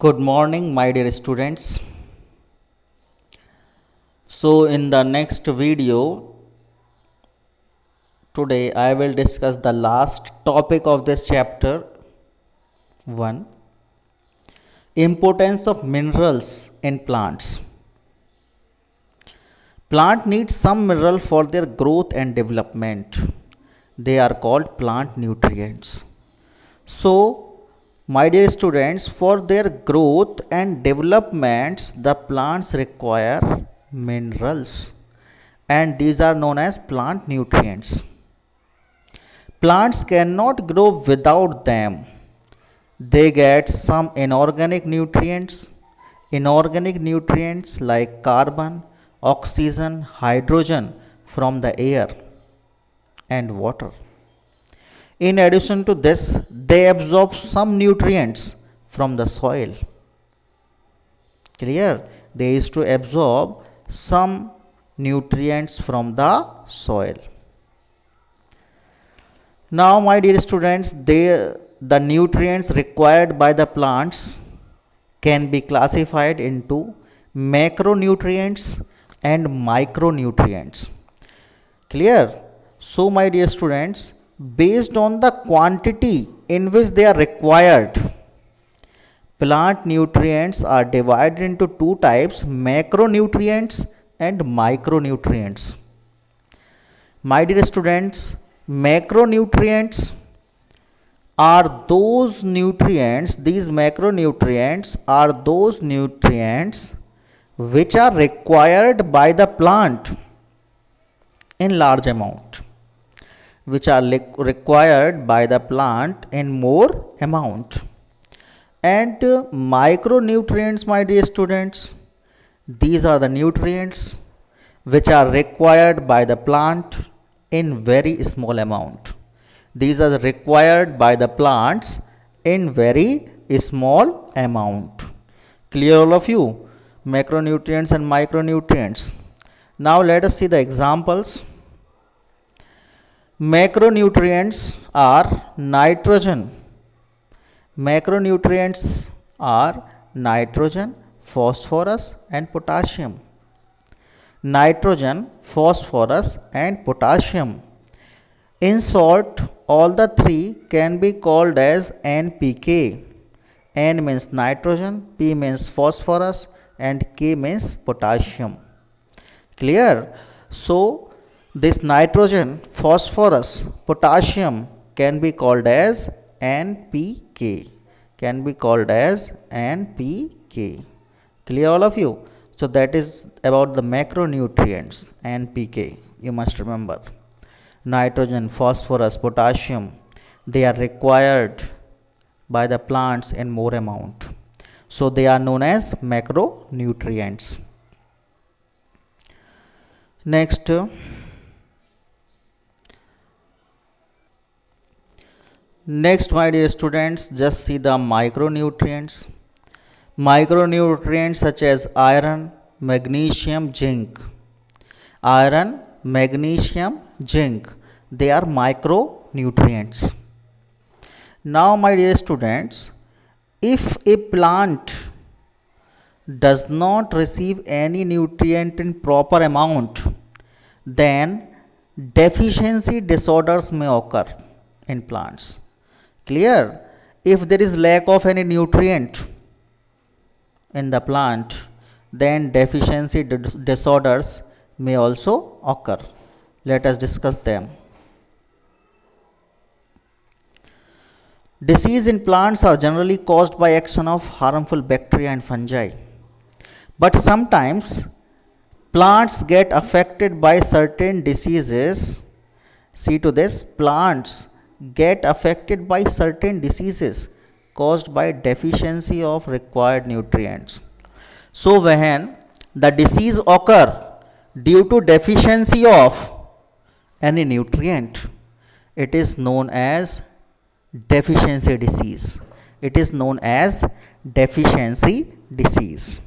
Good morning, my dear students. So, in the next video, today I will discuss the last topic of this chapter 1, importance of minerals in plants. Plant needs some mineral for their growth and development. They are called plant nutrients. So, my dear students, for their growth and developments, the plants require minerals, and these are known as plant nutrients. Plants cannot grow without them. They get some inorganic nutrients like carbon, oxygen, hydrogen from the air and water. In addition to this, they absorb some nutrients from the soil. Clear? They used to absorb some nutrients from the soil. Now, my dear students, the nutrients required by the plants can be classified into macronutrients and micronutrients. Clear? So, my dear students, based on the quantity in which they are required, plant nutrients are divided into two types, macronutrients and micronutrients. My dear students, macronutrients are those nutrients, these macronutrients are those nutrients which are required by the plant in large amount, required by the plant in more amount. And micronutrients, my dear students, these are the nutrients which are required by the plant in very small amount. These are required by the plants in very small amount. Clear, all of you? Macronutrients and micronutrients. Now let us see the examples. Macronutrients are nitrogen. Macronutrients are nitrogen, phosphorus and potassium. Nitrogen, phosphorus and potassium. In short, all the three can be called as NPK. N means nitrogen, P means phosphorus and K means potassium. Clear? So, this nitrogen, phosphorus, potassium can be called as NPK. Can be called as NPK. Clear, all of you? So that is about the macronutrients, NPK. You must remember. Nitrogen, phosphorus, potassium, they are required by the plants in more amount. So they are known as macronutrients. Next, my dear students, just see the micronutrients. Micronutrients such as iron, magnesium, zinc. Iron, magnesium, zinc, they are micronutrients. Now, my dear students, if a plant does not receive any nutrient in proper amount, then deficiency disorders may occur in plants. Clear? If there is lack of any nutrient in the plant, then deficiency disorders may also occur. Let us discuss them. Disease in plants are generally caused by action of harmful bacteria and fungi. But sometimes plants get affected by certain diseases. See to this, plants get affected by certain diseases caused by deficiency of required nutrients. So when the disease occur due to deficiency of any nutrient, it is known as deficiency disease. It is known as deficiency disease.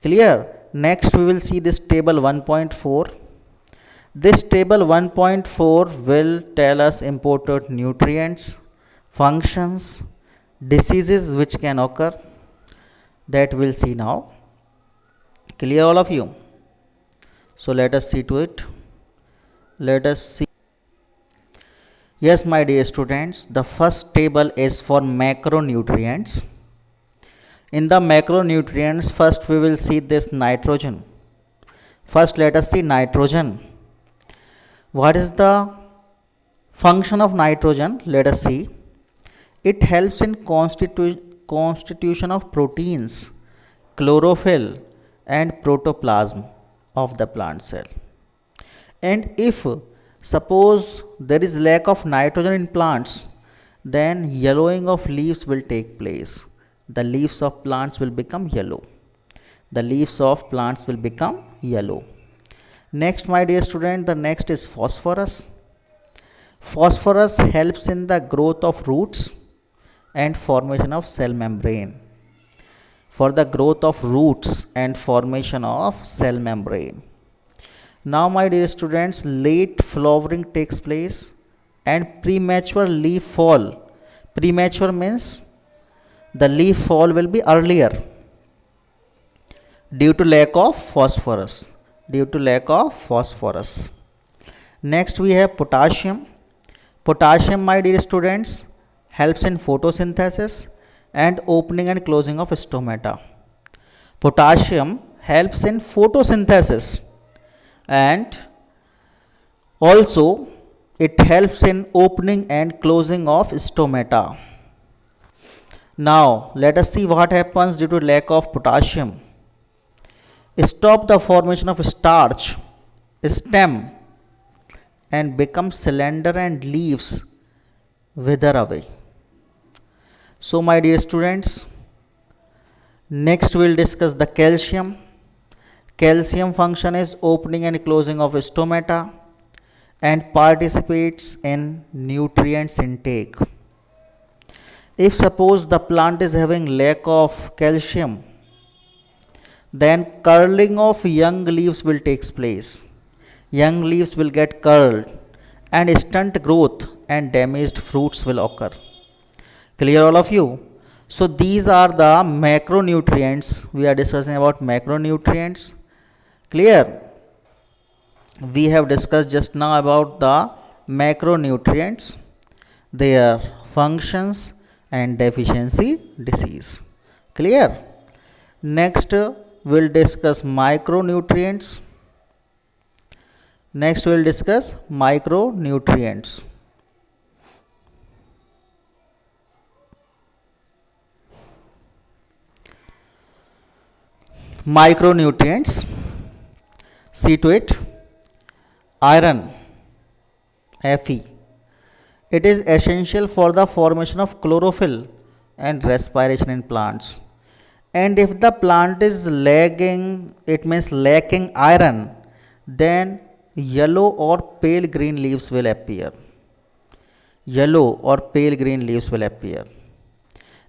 Clear? Next we will see this table 1.4. This table 1.4 will tell us important nutrients, functions, diseases which can occur. that we'll see now. Clear all of you? So let us see to it. Let us see. Yes, my dear students, the first table is for macronutrients. In the macronutrients, first we will see this nitrogen. First let us see nitrogen. What is the function of nitrogen? Let us see. It helps in constitution of proteins, chlorophyll and protoplasm of the plant cell. And if suppose there is lack of nitrogen in plants, then yellowing of leaves will take place. The leaves of plants will become yellow. The leaves of plants will become yellow. Next, my dear student, the next is phosphorus. Phosphorus helps in the growth of roots and formation of cell membrane. For the growth of roots and formation of cell membrane. Now, my dear students, late flowering takes place and premature leaf fall. Premature means the leaf fall will be earlier due to lack of phosphorus. Due to lack of phosphorus. Next, we have potassium. Potassium, my dear students, helps in photosynthesis and opening and closing of stomata. Potassium helps in photosynthesis and also it helps in opening and closing of stomata. Now let us see what happens due to lack of potassium. Stop the formation of starch, stem and become slender and leaves wither away. So my dear students, next we will discuss the calcium. Calcium function is opening and closing of stomata and participates in nutrients intake. If suppose the plant is having lack of calcium, then curling of young leaves will take place. Young leaves will get curled and stunt growth and damaged fruits will occur. Clear all of you? So these are the macronutrients. We are discussing about macronutrients. Clear? We have discussed just now about the macronutrients, their functions and deficiency disease. Clear? Next we'll discuss micronutrients. Next we'll discuss micronutrients. Micronutrients, see to it. Iron, Fe. It is essential for the formation of chlorophyll and respiration in plants. And if the plant is lagging, it means lacking iron, then yellow or pale green leaves will appear. Yellow or pale green leaves will appear.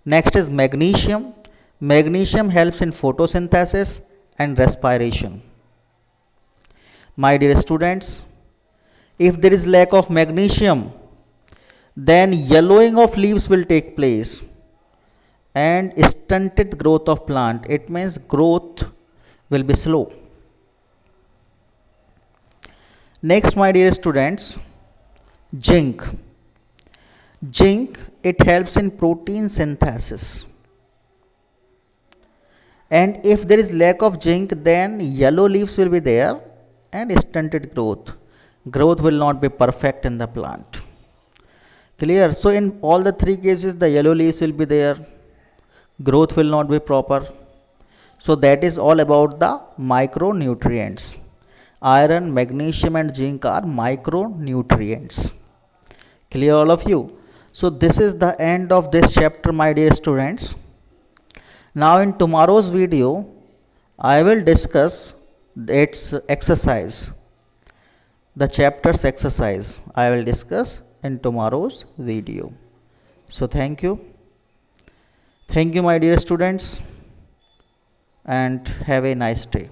Next is magnesium. Magnesium helps in photosynthesis and respiration. My dear students, if there is lack of magnesium, then yellowing of leaves will take place and stunted growth of plant. It means growth will be slow. Next, my dear students, zinc. Zinc, it helps in protein synthesis. And if there is lack of zinc, then yellow leaves will be there and stunted growth. Growth will not be perfect in the plant. Clear? So in all the three cases, the yellow leaves will be there. Growth will not be proper. So that is all about the micronutrients. Iron, magnesium and zinc are micronutrients. Clear all of you? So this is the end of this chapter, my dear students. Now in tomorrow's video, I will discuss its exercise. The chapter's exercise I will discuss in tomorrow's video. So thank you. Thank you, my dear students, and have a nice day.